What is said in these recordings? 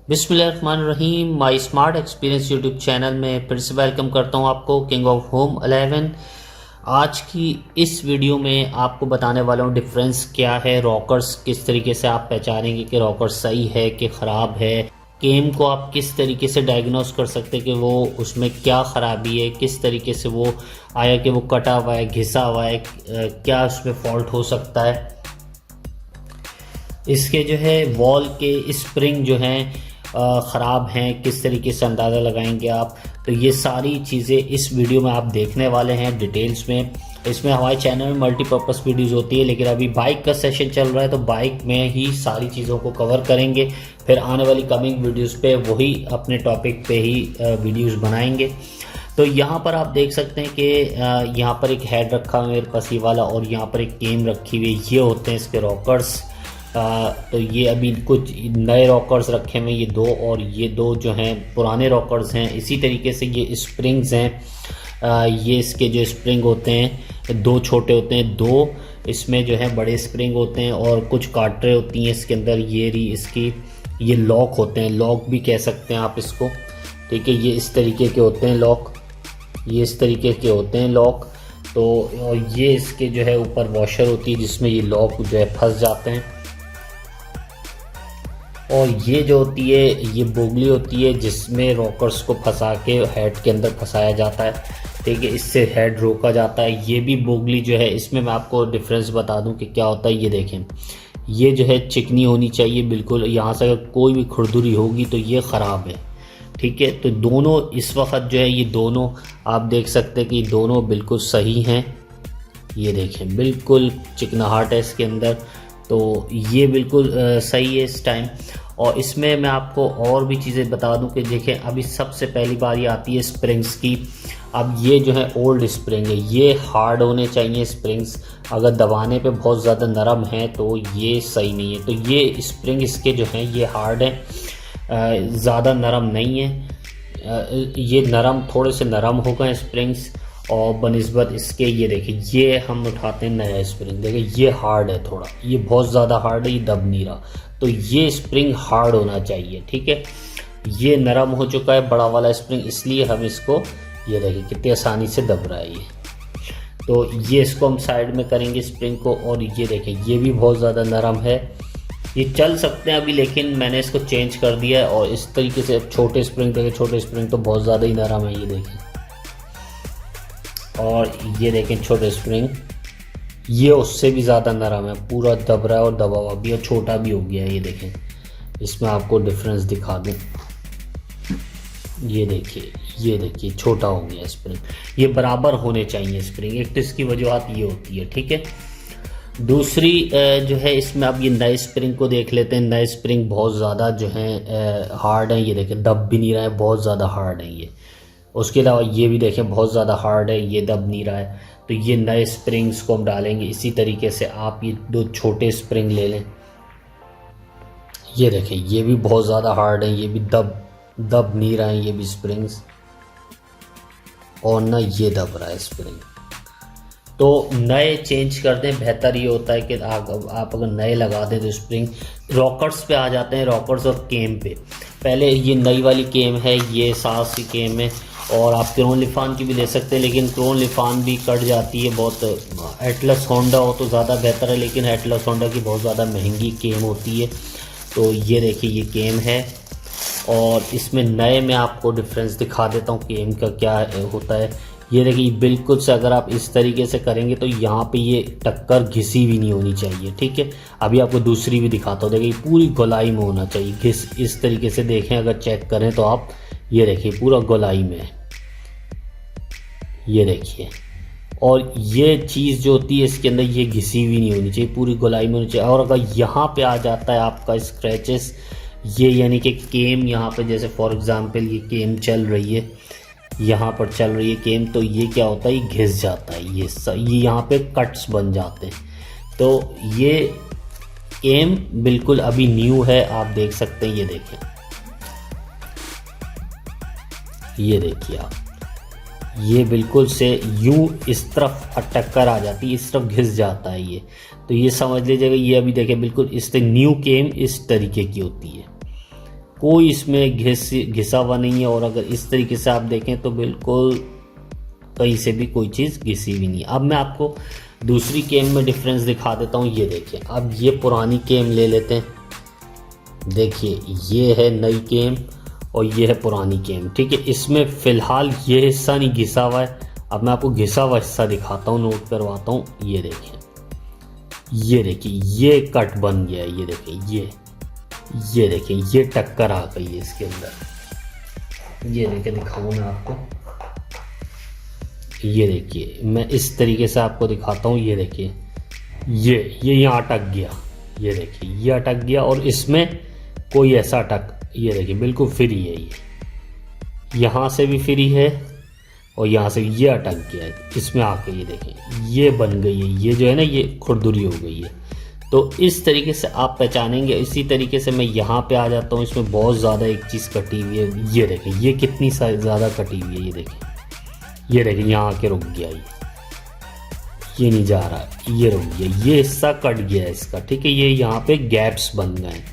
बिस्मिल्लाहिर्रहमानिर्रहीम। माई smart experience YouTube channel में फिर से वेलकम करता हूं आपको, किंग ऑफ होम 11। आज की इस वीडियो में आपको बताने वाला हूं डिफरेंस क्या है, रॉकर्स किस तरीके से आप पहचानेंगे कि रॉकर सही है कि ख़राब है, गेम को आप किस तरीके से डायग्नोस कर सकते हैं कि वो उसमें क्या ख़राबी है, किस तरीके से वो आया कि वो कटा हुआ है, घिसा हुआ है, क्या उसमें फॉल्ट हो सकता है। इसके जो है वॉल के स्प्रिंग जो हैं ख़राब हैं, किस तरीके से अंदाज़ा लगाएंगे आप। तो ये सारी चीज़ें इस वीडियो में आप देखने वाले हैं डिटेल्स में। इसमें हमारे चैनल में मल्टीपर्पज़ वीडियोज़ होती है, लेकिन अभी बाइक का सेशन चल रहा है तो बाइक में ही सारी चीज़ों को कवर करेंगे। फिर आने वाली कमिंग वीडियोज़ पे वही अपने टॉपिक पे ही वीडियोज़ बनाएंगे। तो यहाँ पर आप देख सकते हैं कि यहाँ पर एक हेड रखा हुआ है मेरे पास ये वाला, और यहाँ पर एक केम रखी हुई है। ये होते हैं इसके रॉकर्स। तो ये अभी कुछ नए रॉकर्स रखे हुए ये दो, और ये दो जो हैं पुराने रॉकर्स हैं। इसी तरीके से ये स्प्रिंग्स हैं। ये इसके जो स्प्रिंग होते हैं दो छोटे होते हैं, दो इसमें जो है बड़े स्प्रिंग होते हैं, और कुछ काटरे होती हैं इसके अंदर। ये रही इसकी, ये लॉक होते हैं, लॉक भी कह सकते हैं आप इसको। ठीक है, ये इस तरीके के होते हैं लॉक, ये इस तरीके के होते हैं लॉक। तो और ये इसके जो है ऊपर वॉशर होती है जिसमें ये लॉक जो है फंस जाते हैं। और ये जो होती है ये बोगली होती है जिसमें रॉकर्स को फंसा के हेड के अंदर फंसाया जाता है। ठीक है, इससे हेड रोका जाता है। ये भी बोगली जो है, इसमें मैं आपको डिफरेंस बता दूं कि क्या होता है। ये देखें, ये जो है चिकनी होनी चाहिए बिल्कुल। यहाँ से अगर कोई भी खुरदुरी होगी तो ये ख़राब है। ठीक है, तो दोनों इस वक्त जो है ये दोनों आप देख सकते हैं कि दोनों बिल्कुल सही हैं। ये देखें, बिल्कुल चिकनाहट है इसके अंदर, तो ये बिल्कुल सही है इस टाइम। और इसमें मैं आपको और भी चीज़ें बता दूं कि देखें, अभी सबसे पहली बार ये आती है स्प्रिंग्स की। अब ये जो है ओल्ड स्प्रिंग है, ये हार्ड होने चाहिए स्प्रिंग्स। अगर दबाने पे बहुत ज़्यादा नरम है तो ये सही नहीं है। तो ये स्प्रिंग इसके जो हैं ये हार्ड हैं, ज़्यादा नरम नहीं है। ये नरम, थोड़े से नरम हो गए स्प्रिंग्स। और बनिस्बत इसके ये देखिए, ये हम उठाते हैं नया स्प्रिंग, देखिए ये हार्ड है थोड़ा, ये बहुत ज़्यादा हार्ड है, ये दब नहीं रहा। तो ये स्प्रिंग हार्ड होना चाहिए। ठीक है, ये नरम हो चुका है बड़ा वाला स्प्रिंग, इसलिए हम इसको, ये देखिए कितनी आसानी से दब रहा है ये। तो ये इसको हम साइड में करेंगे स्प्रिंग को। और ये देखिए, ये भी बहुत ज़्यादा नरम है, ये चल सकते हैं अभी, लेकिन मैंने इसको चेंज कर दिया है। और इस तरीके से छोटे स्प्रिंग देखें, छोटे स्प्रिंग तो बहुत ज़्यादा ही नरम है, ये देखें। और ये देखें छोटे स्प्रिंग, ये उससे भी ज़्यादा नरम है, पूरा दब रहा है और दबा हुआ भी, और छोटा भी हो गया है। ये देखें, इसमें आपको डिफरेंस दिखा दूँ, ये देखिए, ये देखिए छोटा हो गया स्प्रिंग। ये बराबर होने चाहिए स्प्रिंग, एक तो इसकी वजूहत ये होती है। ठीक है, दूसरी जो है इसमें अब ये नए स्प्रिंग को देख लेते हैं। नए स्प्रिंग बहुत ज़्यादा जो है हार्ड है, ये देखें दब भी नहीं रहा है, बहुत ज़्यादा हार्ड है ये। उसके अलावा ये भी देखें बहुत ज़्यादा हार्ड है, ये दब नहीं रहा है। तो ये नए स्प्रिंग्स को हम डालेंगे। इसी तरीके से आप ये दो छोटे स्प्रिंग ले लें, ये देखें ये भी बहुत ज़्यादा हार्ड है, ये भी दब नहीं रहा है ये भी स्प्रिंग्स, और ना ये दब रहा है स्प्रिंग। तो नए चेंज कर दें, बेहतर ये होता है कि आप अगर नए लगा दें तो स्प्रिंग। रॉकर्स पे आ जाते हैं, रॉकर्स और केम पे। पहले ये नई वाली केम है, ये सास की केम है, और आप क्रोन लिफान की भी ले सकते हैं, लेकिन क्रोन लिफान भी कट जाती है बहुत। एटलस होंडा हो तो ज़्यादा बेहतर है, लेकिन एटलस होंडा की बहुत ज़्यादा महंगी केम होती है। तो ये देखिए ये केम है, और इसमें नए में आपको डिफरेंस दिखा देता हूँ केम का क्या होता है। ये देखिए बिल्कुल से अगर आप इस तरीके से करेंगे तो यहाँ पे ये टक्कर घिसी भी नहीं होनी चाहिए। ठीक है, अभी आपको दूसरी भी दिखाता हूँ, देखिए पूरी गोलाई में होना चाहिए, घिस इस तरीके से देखें, अगर चेक करें तो आप, ये देखिए पूरा गोलाई में है, ये देखिए। और ये चीज़ जो होती है इसके अंदर ये घिसी हुई नहीं होनी चाहिए, पूरी गोलाई में होनी चाहिए। और अगर यहाँ पे आ जाता है आपका स्क्रैचेस, ये यानी कि केम यहाँ पे, जैसे फॉर एग्जांपल ये केम चल रही है, यहाँ पर चल रही है केम, तो ये क्या होता है, ये घिस जाता है, ये यहाँ पे कट्स बन जाते हैं। तो ये केम बिल्कुल अभी न्यू है, आप देख सकते हैं। ये देखें, ये देखिए आप, ये बिल्कुल से यूं इस तरफ टक्कर आ जाती है, इस तरफ घिस जाता है ये। तो ये समझ लीजिएगा, ये अभी देखें बिल्कुल इस न्यू केम इस तरीके की होती है। कोई इसमें घिसा हुआ नहीं है। और अगर इस तरीके से आप देखें तो बिल्कुल कहीं से भी कोई चीज़ घिसी भी नहीं। अब मैं आपको दूसरी केम में डिफरेंस दिखा देता हूँ। ये देखिए, अब ये पुरानी केम ले लेते हैं। देखिए ये है नई केम और ये है पुरानी केम, ठीक है। इसमें फ़िलहाल ये हिस्सा नहीं घिसा हुआ है। अब मैं आपको घिसा हुआ हिस्सा दिखाता हूँ, नोट करवाता हूँ। ये देखिए, ये देखिए, ये कट बन गया है। ये देखिए, ये देखिए, ये टक्कर आ गई है इसके अंदर। ये देखिए, दिखाऊँ मैं आपको। ये देखिए, मैं इस तरीके से आपको दिखाता हूँ। ये देखिए, ये यहाँ अटक गया। ये देखिए, ये अटक गया और इसमें कोई ऐसा अटक, ये देखिए बिल्कुल फ्री है। ये यहाँ से भी फ्री है और यहाँ से ये अटक गया है इसमें आके। ये देखें, ये बन गई है। ये जो है ना, ये खुरदुरी हो गई है। तो इस तरीके से आप पहचानेंगे। इसी तरीके से मैं यहाँ पे आ जाता हूँ। इसमें बहुत ज़्यादा एक चीज़ कटी हुई है। ये देखें, ये कितनी ज़्यादा कटी हुई है। ये देखें, ये देखें, यहाँ आके रुक गया। ये नहीं जा रहा, ये रुक गया। ये हिस्सा कट गया है इसका, ठीक है। ये यहाँ पे गैप्स बन गए हैं,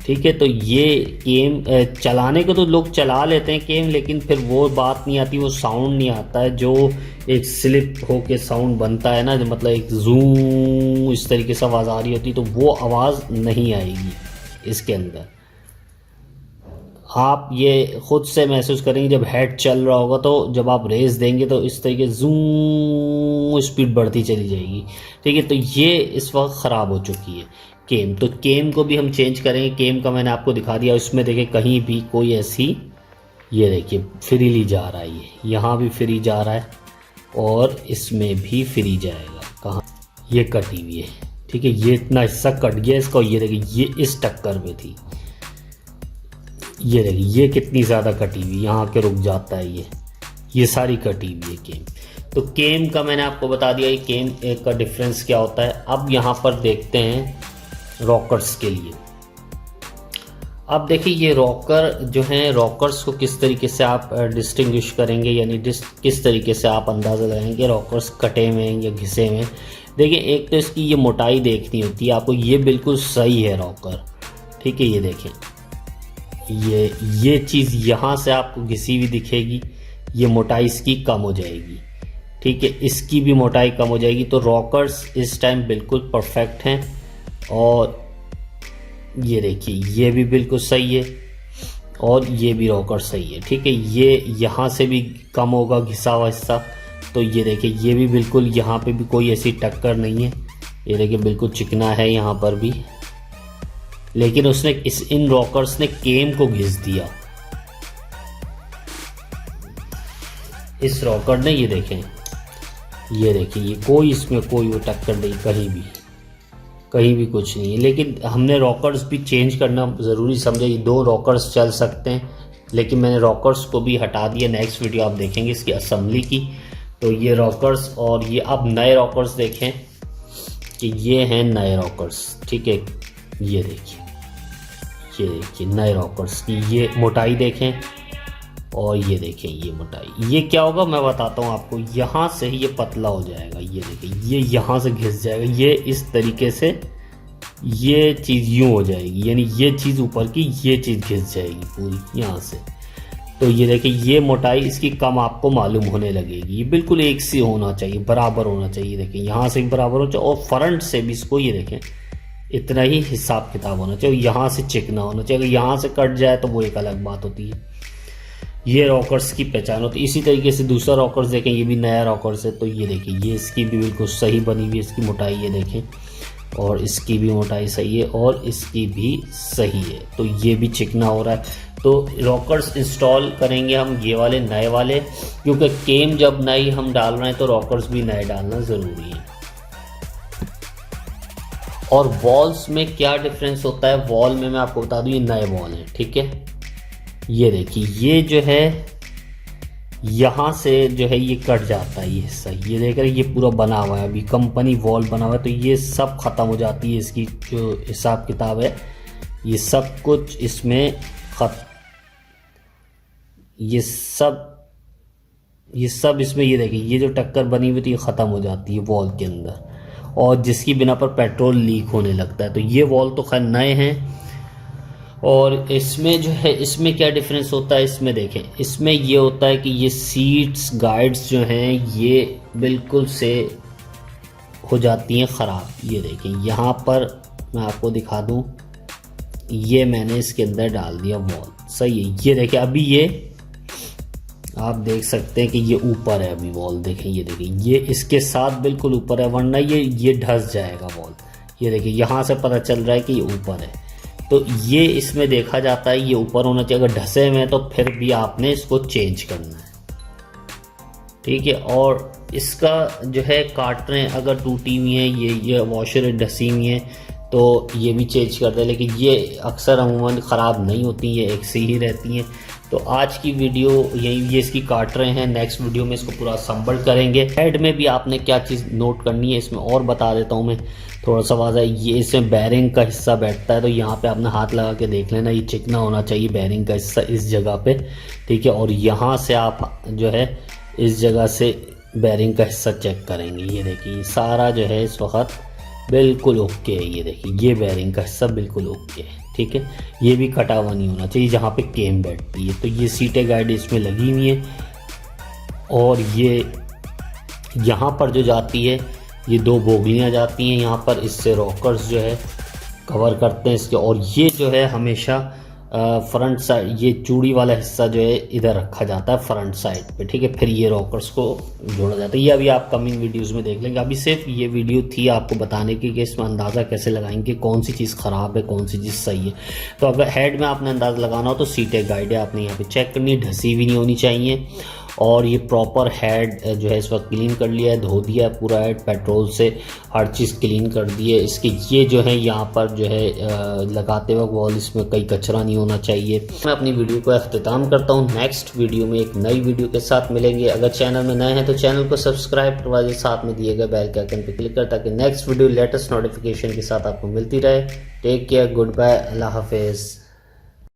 ठीक है। तो ये केम चलाने को तो लोग चला लेते हैं केम, लेकिन फिर वो बात नहीं आती, वो साउंड नहीं आता है जो एक स्लिप होके साउंड बनता है ना, मतलब एक जूम इस तरीके से आवाज़ आ रही होती, तो वो आवाज़ नहीं आएगी इसके अंदर। आप ये खुद से महसूस करेंगे जब हेड चल रहा होगा, तो जब आप रेस देंगे तो इस तरीके जूम स्पीड बढ़ती चली जाएगी, ठीक है। तो ये इस वक्त ख़राब हो चुकी है केम। तो केम को भी हम चेंज करेंगे। केम का मैंने आपको दिखा दिया। उसमें देखिए कहीं भी कोई ऐसी, ये देखिए फ्रीली जा रहा है। ये यहाँ भी फ्री जा रहा है और इसमें भी फ्री जाएगा। कहाँ? ये कटी हुई है, ठीक है। ये इतना हिस्सा कट गया इसका। ये देखिए, ये इस टक्कर में थी। ये देखिए, ये कितनी ज़्यादा कटी हुई, यहाँ के रुक जाता है। ये सारी कटी हुई है केम। तो केम का मैंने आपको बता दिया। ये केम एक का डिफरेंस क्या होता है। अब यहाँ पर देखते हैं रॉकर्स के लिए। अब देखिए, ये रॉकर जो हैं, रॉकर्स को किस तरीके से आप डिस्टिंग्विश करेंगे, यानी किस तरीके से आप अंदाज़ा लगाएंगे रॉकर्स कटे हुए हैं या घिसे हुए हैं। देखिए, एक तो इसकी ये मोटाई देखनी होती है आपको। ये बिल्कुल सही है रॉकर, ठीक है। ये देखें, ये चीज़ यहाँ से आपको घिसी हुई दिखेगी। ये मोटाई इसकी कम हो जाएगी, ठीक है। इसकी भी मोटाई कम हो जाएगी। तो रॉकर्स इस टाइम बिल्कुल परफेक्ट हैं। और ये देखिए, ये भी बिल्कुल सही है और ये भी रॉकर सही है, ठीक है। ये यहाँ से भी कम होगा घिसा हुआ हिस्सा। तो ये देखिए, ये भी बिल्कुल, यहाँ पे भी कोई ऐसी टक्कर नहीं है। ये देखिए, बिल्कुल चिकना है यहाँ पर भी। लेकिन उसने इन रॉकर्स ने केम को घिस दिया। इस रॉकर ने, ये देखें, ये देखिए, ये कोई इसमें कोई वो टक्कर नहीं, कहीं भी कुछ नहीं है। लेकिन हमने रॉकर्स भी चेंज करना ज़रूरी समझा। ये 2 रॉकर्स चल सकते हैं, लेकिन मैंने रॉकर्स को भी हटा दिया। नेक्स्ट वीडियो आप देखेंगे इसकी असेंबली की। तो ये रॉकर्स और ये अब नए रॉकर्स देखें कि ये हैं नए रॉकर्स, ठीक है। ये देखिए, ये देखिए नए रॉकर्स की ये मोटाई देखें और ये देखें ये मोटाई। ये क्या होगा मैं बताता हूँ आपको। यहाँ से ही ये पतला हो जाएगा। ये देखिए, ये यहाँ से घिस जाएगा। ये इस तरीके से ये चीज़ यूँ हो जाएगी, यानी ये चीज़ ऊपर की, ये चीज़ घिस जाएगी पूरी यहाँ से। तो ये देखिए, ये मोटाई इसकी कम आपको मालूम होने लगेगी। ये बिल्कुल एक सी होना चाहिए, बराबर होना चाहिए। देखिए, यहाँ से भी बराबर होना चाहिए और फ्रंट से भी इसको, ये देखें, इतना ही हिसाब किताब होना चाहिए। यहाँ से चिकना होना चाहिए। अगर यहाँ से कट जाए तो वो एक अलग बात होती है। ये रॉकर्स की पहचान होती है। इसी तरीके से दूसरा रॉकर्स देखें, ये भी नया रॉकर्स है। तो ये देखिए, ये इसकी भी बिल्कुल सही बनी हुई है। इसकी मोटाई ये देखें और इसकी भी मोटाई सही है और इसकी भी सही है। तो ये भी चिकना हो रहा है। तो रॉकर्स इंस्टॉल करेंगे हम ये वाले नए वाले, क्योंकि केम जब नई हम डाल रहे हैं तो रॉकर्स भी नए डालना ज़रूरी है। और वॉल्स में क्या डिफरेंस होता है, वॉल में मैं आपको बता दूं, ये नए वॉल हैं, ठीक है। ये देखिए, ये जो है यहाँ से जो है ये कट जाता है ये हिस्सा। ये देख रहे, ये पूरा बना हुआ है, अभी कंपनी वॉल बना हुआ है। तो ये सब ख़त्म हो जाती है, इसकी जो हिसाब किताब है ये सब कुछ इसमें ये सब इसमें, ये देखिए, ये जो टक्कर बनी हुई थी ये ख़त्म हो जाती है वॉल के अंदर, और जिसकी बिना पर पेट्रोल लीक होने लगता है। तो ये वॉल तो खैर नए हैं और इसमें जो है, इसमें क्या डिफरेंस होता है, इसमें देखें, इसमें ये होता है कि ये सीट्स गाइड्स जो हैं ये बिल्कुल से हो जाती हैं ख़राब। ये देखें यहाँ पर मैं आपको दिखा दूँ, ये मैंने इसके अंदर डाल दिया वॉल, सही है। ये देखें अभी ये आप देख सकते हैं कि ये ऊपर है अभी वॉल, देखें ये देखें ये इसके साथ बिल्कुल ऊपर है, वरना ये ढस जाएगा वॉल। ये देखिए यहाँ से पता चल रहा है कि ये ऊपर है, तो ये इसमें देखा जाता है ये ऊपर होना चाहिए। अगर ढसे हुए हैं तो फिर भी आपने इसको चेंज करना है, ठीक है। और इसका जो है काटरें अगर टूटी हुई हैं, ये वॉशर ढसी हुई हैं तो ये भी चेंज कर दें, लेकिन ये अक्सर अमूमन ख़राब नहीं होती, ये एक सी ही रहती हैं। तो आज की वीडियो ये इसकी काट रहे हैं, नेक्स्ट वीडियो में इसको पूरा असम्बल करेंगे। हेड में भी आपने क्या चीज़ नोट करनी है इसमें और बता देता हूँ मैं, थोड़ा सा वाज़ा। ये इसमें बैरिंग का हिस्सा बैठता है, तो यहाँ पे आपने हाथ लगा के देख लेना, ये चिकना होना चाहिए बैरिंग का हिस्सा इस जगह पे, ठीक है। और यहाँ से आप जो है इस जगह से बैरिंग का हिस्सा चेक करेंगे। ये देखिए सारा जो है इस वक्त बिल्कुल ओके है। ये देखिए ये बैरिंग का हिस्सा बिल्कुल ओके है, ठीक है। ये भी कटा हुआ नहीं होना चाहिए जहाँ पे केम बैठती है। तो ये सीटें गाइड इसमें लगी हुई हैं, और ये यहाँ पर जो जाती है ये 2 बोगलियाँ जाती हैं यहाँ पर, इससे रॉकर्स जो है कवर करते हैं इसके। और ये जो है हमेशा फ्रंट साइड, ये चूड़ी वाला हिस्सा जो है इधर रखा जाता है फ्रंट साइड पे, ठीक है। फिर ये रॉकर्स को जोड़ा जाता है। ये अभी आप कमिंग वीडियोस में देख लेंगे। अभी सिर्फ ये वीडियो थी आपको बताने की कि इसमें अंदाज़ा कैसे लगाएंगे कौन सी चीज़ ख़राब है कौन सी चीज़ सही है। तो अगर हेड में आपने अंदाज़ा लगाना हो तो सीटें गाइड है, आपने यहाँ पे चेक करनी है, ढसी भी नहीं होनी चाहिए। और ये प्रॉपर हेड जो है इस वक्त क्लीन कर लिया है, धो दिया है पूरा हेड, पेट्रोल से हर चीज़ क्लीन कर दी है इसके। ये जो है यहाँ पर जो है लगाते वक्त वॉल, इसमें कहीं कचरा नहीं होना चाहिए। मैं अपनी वीडियो को अख्तिताम करता हूँ। नेक्स्ट वीडियो में एक नई वीडियो के साथ मिलेंगे। अगर चैनल में नए हैं तो चैनल को सब्सक्राइब करवा दिए, साथ में दिए गए बेल के आइकन पर क्लिक कर, ताकि नेक्स्ट वीडियो लेटेस्ट नोटिफिकेशन के साथ आपको मिलती रहे। टेक केयर, गुड बाय, अल्लाह हाफिज़।